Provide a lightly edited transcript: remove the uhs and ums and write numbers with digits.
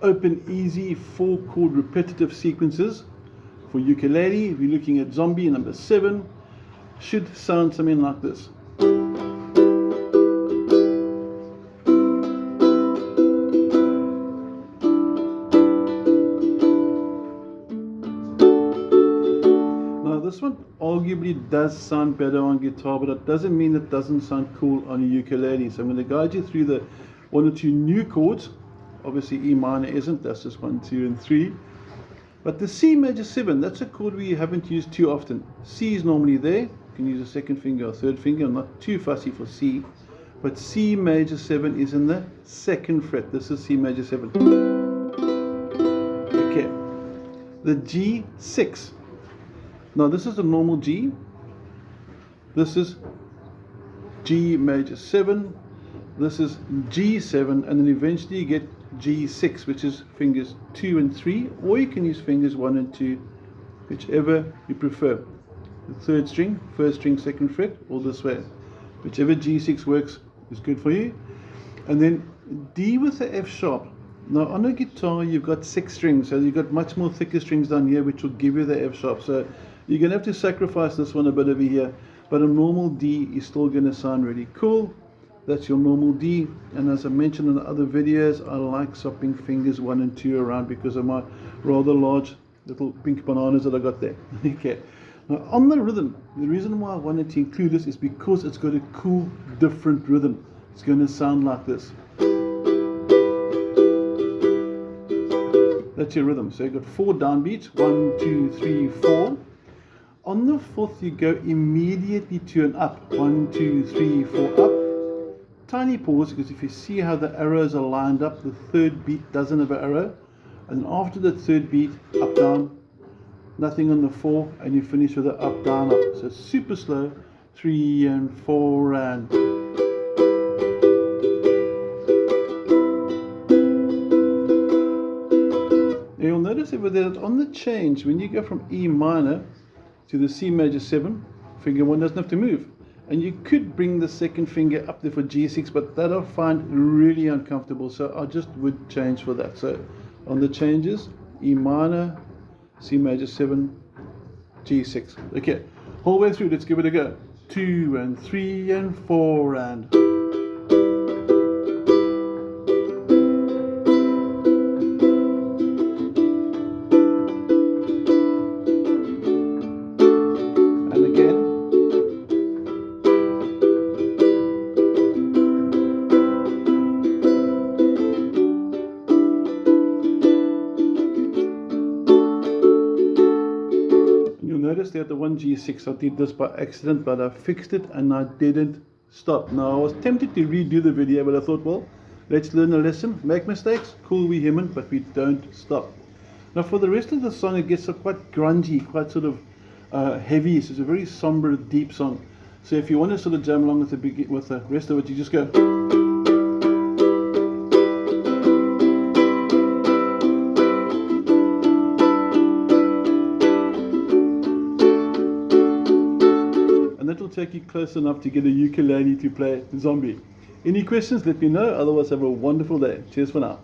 open, easy 4-chord repetitive sequences for ukulele. We're looking at Zombie number 7. Should sound something like this. Now this one arguably does sound better on guitar, but it doesn't mean it doesn't sound cool on a ukulele. So I'm going to guide you through the 1 or 2 new chords. Obviously E minor isn't, that's just 1, 2 and 3. But the C major 7, that's a chord we haven't used too often. C is normally there. You can use a second finger or third finger. I'm not too fussy for C. But C major 7 is in the 2nd fret. This is C major 7. Okay. The G6. Now this is the normal G. This is G major 7. This is G7, and then eventually you get G6, which is fingers 2 and 3, or you can use fingers 1 and 2, whichever you prefer. The 3rd string, 1st string, 2nd fret, or this way. Whichever G6 works is good for you. And then D with the F sharp. Now on a guitar you've got 6 strings, so you've got much more thicker strings down here which will give you the F sharp. So you're going to have to sacrifice this one a bit over here, but a normal D is still going to sound really cool. That's your normal D, and as I mentioned in the other videos, I like swapping fingers 1 and 2 around because of my rather large little pink bananas that I got there. Okay. Now on the rhythm, the reason why I wanted to include this is because it's got a cool, different rhythm. It's going to sound like this. That's your rhythm. So you've got 4 downbeats, 1, 2, 3, 4. On the 4th, you go immediately to an up. 1, 2, 3, 4, up. Tiny pause, because if you see how the arrows are lined up, the 3rd beat doesn't have an arrow. And after the 3rd beat, up, down, nothing on the 4, and you finish with a up, down, up. So super slow, 3 and 4 and... You'll notice over there that on the change, when you go from E minor to the C major 7, finger 1 doesn't have to move. And you could bring the 2nd finger up there for G6, but that I find really uncomfortable, so I just would change for that. So on the changes, E minor, C major 7, G6. Okay, whole way through, let's give it a go. 2 and 3 and 4 and... and again. Notice there at the 1 G6, I did this by accident, but I fixed it and I didn't stop. Now I was tempted to redo the video, but I thought, well, let's learn a lesson, make mistakes, cool, we human, but we don't stop. Now for the rest of the song, it gets quite grungy, quite sort of heavy. So it's a very somber, deep song. So if you want to sort of jam along with the rest of it, you just go. That will take you close enough to get a ukulele to play Zombie. Any questions, let me know. Otherwise, have a wonderful day. Cheers for now.